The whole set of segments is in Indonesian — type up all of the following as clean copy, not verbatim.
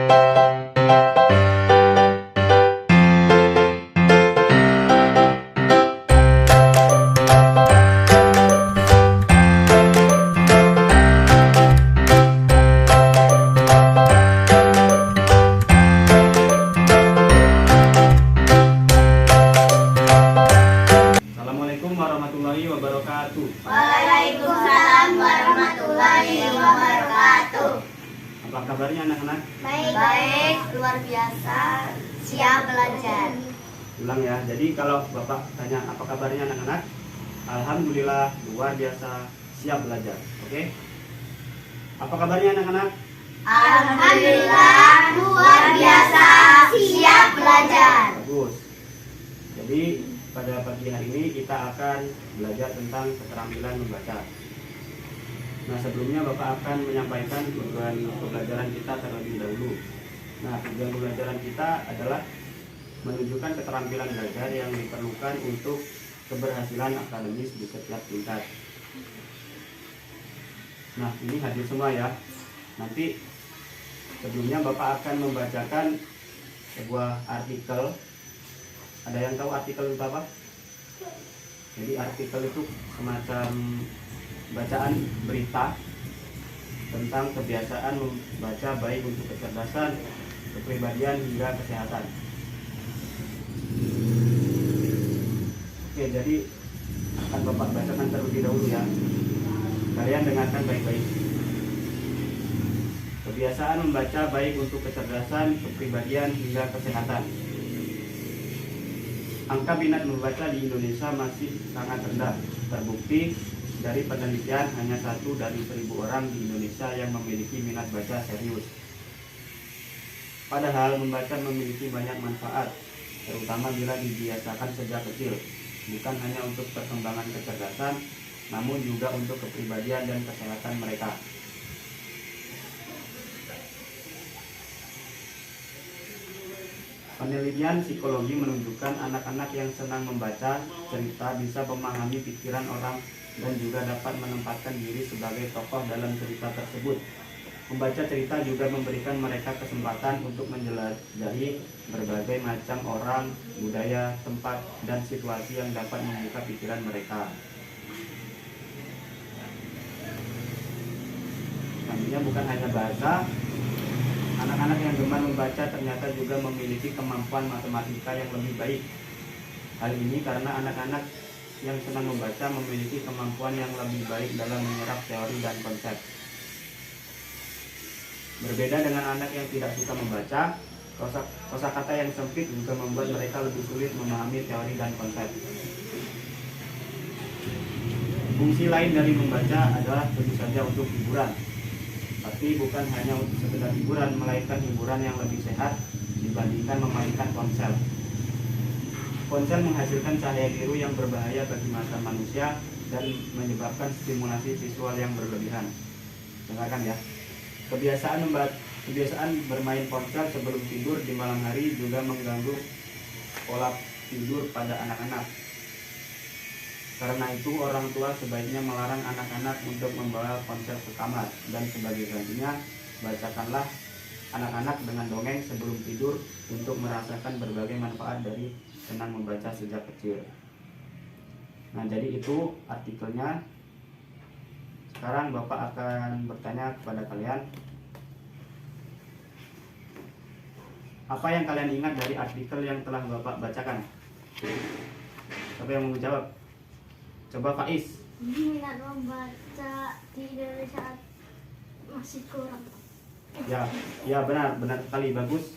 Assalamualaikum warahmatullahi wabarakatuh. Waalaikumsalam warahmatullahi wabarakatuh. Apa kabarnya anak-anak? Baik, luar biasa. Siap belajar. Ulang ya. Jadi kalau Bapak tanya apa kabarnya anak-anak? Alhamdulillah luar biasa, siap belajar. Oke? Apa kabarnya anak-anak? Alhamdulillah luar biasa. Siap belajar. Bagus. Jadi pada pagi hari ini kita akan belajar tentang keterampilan membaca. Nah, sebelumnya Bapak akan menyampaikan tujuan pembelajaran kita terlebih dahulu. Nah, tujuan pembelajaran kita adalah menunjukkan keterampilan belajar yang diperlukan untuk keberhasilan akademis di setiap tingkat. Nah, ini hadir semua ya. Nanti sebelumnya Bapak akan membacakan sebuah artikel. Ada yang tahu artikel itu apa? Jadi artikel itu semacam bacaan berita tentang kebiasaan membaca baik untuk kecerdasan, kepribadian hingga kesehatan. Oke, jadi akan Bapak bacakan terlebih dahulu ya. Kalian dengarkan baik-baik. Kebiasaan membaca baik untuk kecerdasan, kepribadian hingga kesehatan. Angka minat membaca di Indonesia masih sangat rendah. Terbukti dari penelitian hanya 1 dari 1000 orang di Indonesia yang memiliki minat baca serius. Padahal membaca memiliki banyak manfaat, terutama bila dibiasakan sejak kecil. Bukan hanya untuk perkembangan kecerdasan, namun juga untuk kepribadian dan kesehatan mereka. Penelitian psikologi menunjukkan anak-anak yang senang membaca cerita bisa memahami pikiran orang dan juga dapat menempatkan diri sebagai tokoh dalam cerita tersebut. Membaca cerita juga memberikan mereka kesempatan untuk menjelajahi berbagai macam orang, budaya, tempat, dan situasi yang dapat membuka pikiran mereka. Selanjutnya, bukan hanya bahasa, anak-anak yang gemar membaca ternyata juga memiliki kemampuan matematika yang lebih baik. Hal ini karena anak-anak yang senang membaca memiliki kemampuan yang lebih baik dalam menyerap teori dan konsep. Berbeda dengan anak yang tidak suka membaca, kosakata yang sempit juga membuat mereka lebih sulit memahami teori dan konsep. Fungsi lain dari membaca adalah tentu saja untuk hiburan. Tapi bukan hanya untuk sekedar hiburan, melainkan hiburan yang lebih sehat dibandingkan memainkan ponsel. Ponsel menghasilkan cahaya biru yang berbahaya bagi mata manusia dan menyebabkan stimulasi visual yang berlebihan. Dengarkan ya. Kebiasaan bermain ponsel sebelum tidur di malam hari juga mengganggu pola tidur pada anak-anak. Karena itu orang tua sebaiknya melarang anak-anak untuk membawa ponsel ke kamar, dan sebagai gantinya bacakanlah anak-anak dengan dongeng sebelum tidur untuk merasakan berbagai manfaat dari senang membaca sejak kecil. Nah, jadi itu artikelnya. Sekarang Bapak akan bertanya kepada kalian, apa yang kalian ingat dari artikel yang telah Bapak bacakan? Siapa yang mau menjawab? Coba Faiz. Minat membaca di Indonesia masih kurang. Ya benar sekali, bagus.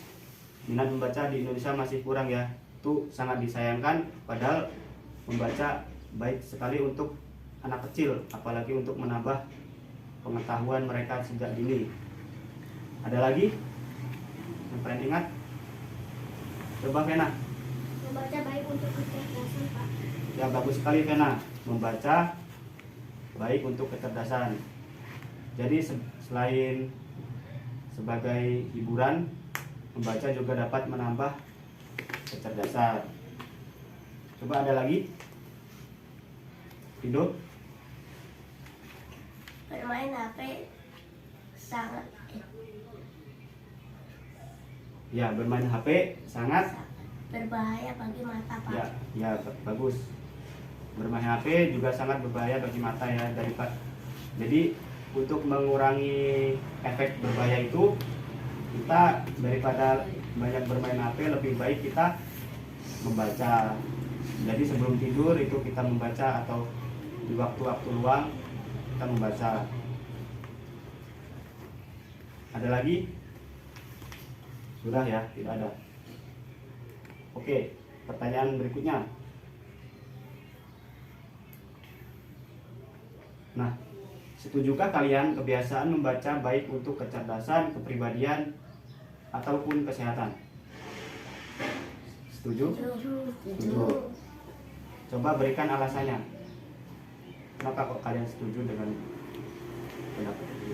Minat membaca di Indonesia masih kurang ya. Itu sangat disayangkan, padahal membaca baik sekali untuk anak kecil, apalagi untuk menambah pengetahuan mereka sejak dini. Ada lagi yang kalian ingat? Coba Vena. Membaca baik untuk kecerdasan, Pak. Ya, bagus sekali Vena. Membaca baik untuk kecerdasan. Jadi selain sebagai hiburan, membaca juga dapat menambah kecerdasan. Coba ada lagi? Hidup? Bermain HP sangat Ya, bermain HP sangat berbahaya bagi mata, Pak. ya bagus. Bermain HP juga sangat berbahaya bagi mata ya. Jadi untuk mengurangi efek berbahaya itu, kita daripada banyak bermain HP, lebih baik kita membaca. Jadi sebelum tidur itu kita membaca, atau di waktu-waktu luang kita membaca. Ada lagi? Sudah ya, tidak ada. Oke, pertanyaan berikutnya. Nah, setujukah kalian kebiasaan membaca baik untuk kecerdasan, kepribadian, ataupun kesehatan? Setuju? Setuju. Coba berikan alasannya. Kenapa kok kalian setuju dengan pendapat itu?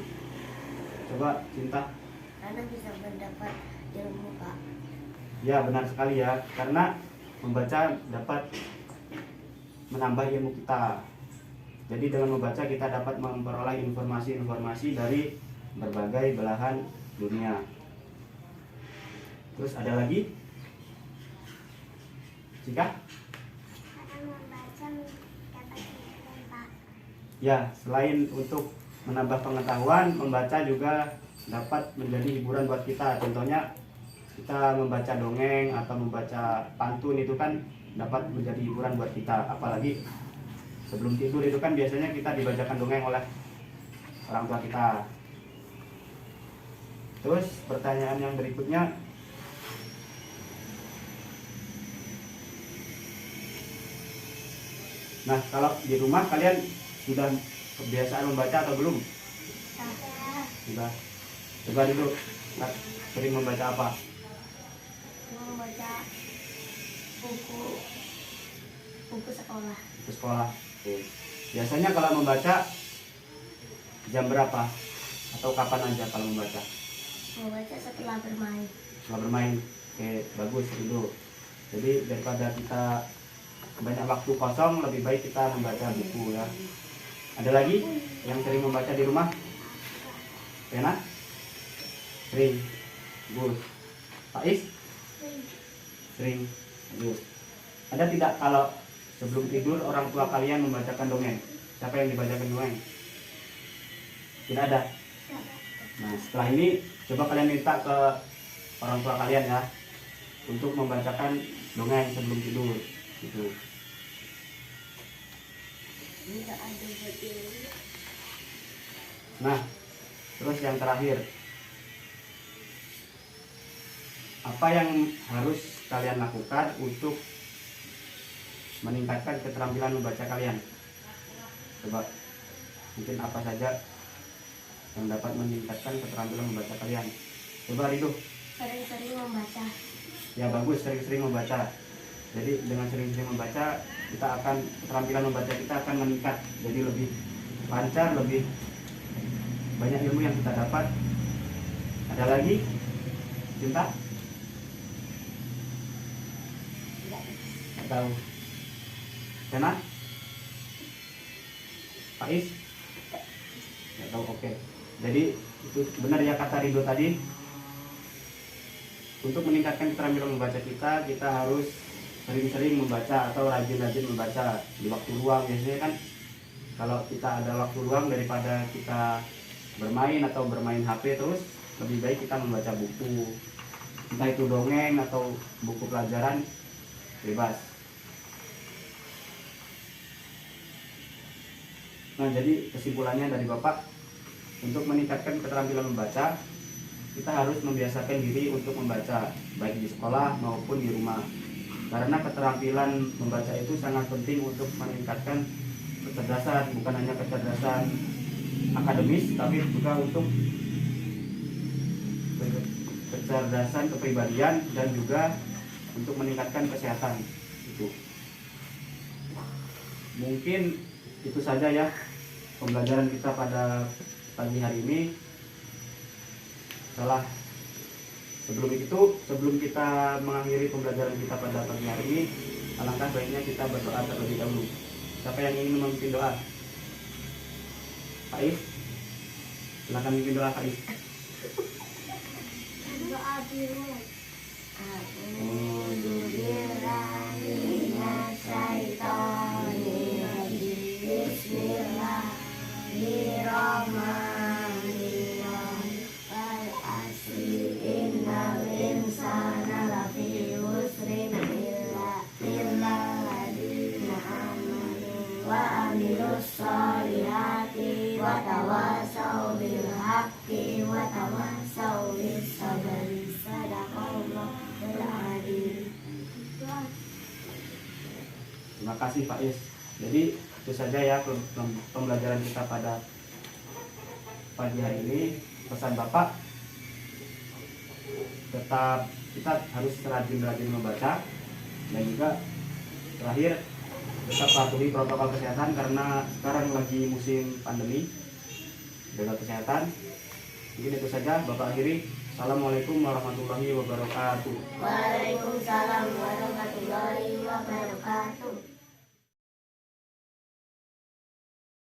Coba Cinta. Karena bisa mendapat ilmu, Pak. Ya, benar sekali ya. Karena membaca dapat menambah ilmu kita. Jadi dengan membaca kita dapat memperoleh informasi-informasi dari berbagai belahan dunia. Terus ada lagi? Jika? Ya, selain untuk menambah pengetahuan, membaca juga dapat menjadi hiburan buat kita. Contohnya kita membaca dongeng atau membaca pantun, itu kan dapat menjadi hiburan buat kita. Apalagi sebelum tidur itu kan biasanya kita dibacakan dongeng oleh orang tua kita. Terus pertanyaan yang berikutnya, nah kalau di rumah kalian sudah kebiasaan membaca atau belum? Sudah. Coba dulu, sering membaca apa? Membaca buku sekolah. Ke sekolah. Oke. Biasanya kalau membaca jam berapa? Atau kapan aja kalau membaca? Membaca setelah bermain. Setelah bermain. Oke, bagus itu. Jadi daripada kita banyak waktu kosong, lebih baik kita membaca buku ya. Ada lagi yang sering membaca di rumah? Enak? Sering. Bagus. Pak Is? Sering. Bagus. Ada tidak kalau sebelum tidur orang tua kalian membacakan dongeng? Siapa yang dibacakan dongeng? Tidak ada. Nah, setelah ini coba kalian minta ke orang tua kalian ya untuk membacakan dongeng sebelum tidur gitu. Nah, terus yang terakhir, apa yang harus kalian lakukan untuk meningkatkan keterampilan membaca kalian? Coba, mungkin apa saja yang dapat meningkatkan keterampilan membaca kalian? Coba Ridho. Sering-sering membaca. Ya bagus, sering-sering membaca. Jadi dengan sering-sering membaca, keterampilan membaca kita akan meningkat. Jadi lebih lancar, lebih banyak ilmu yang kita dapat. Ada lagi? Cinta? Tidak tahu. Sena? Pak Is? Tidak tahu, oke. Jadi itu benar ya kata Ridho tadi. Untuk meningkatkan keterampilan membaca kita harus sering-sering membaca atau rajin-rajin membaca di waktu luang. Biasanya kan kalau kita ada waktu luang, daripada kita bermain atau bermain HP terus, lebih baik kita membaca buku, entah itu dongeng atau buku pelajaran, bebas. Nah, jadi kesimpulannya dari Bapak, untuk meningkatkan keterampilan membaca, kita harus membiasakan diri untuk membaca, baik di sekolah maupun di rumah. Karena keterampilan membaca itu sangat penting untuk meningkatkan kecerdasan, bukan hanya kecerdasan akademis, tapi juga untuk kecerdasan kepribadian dan juga untuk meningkatkan kesehatan. Itu mungkin itu saja ya pembelajaran kita pada pagi hari ini. Sebelum kita mengakhiri pembelajaran kita pada pagi hari ini, alangkah baiknya kita berdoa terlebih dahulu. Siapa yang ingin memimpin doa? Pak Is, silakan memimpin doa Pak Is. Doa dulu. A'udzu billahi minasyaitonir rajim. Bismillahirrahmanirrahim. Wal asri innal insana lafi khusrin illa alladziina aamanu wa 'amilus sholihati wa tawassaw bil haqqi wa tawassaw bis sabri. Sadaqallahul adzim. Terima kasih Pak Is. Jadi itu saja ya pembelajaran kita pada pagi hari ini. Pesan Bapak, tetap kita harus rajin-rajin membaca, dan juga terakhir tetap patuhi protokol kesehatan karena sekarang lagi musim pandemi. Jaga kesehatan. Mungkin itu saja Bapak akhiri. Assalamualaikum warahmatullahi wabarakatuh. Waalaikumsalam warahmatullahi wabarakatuh.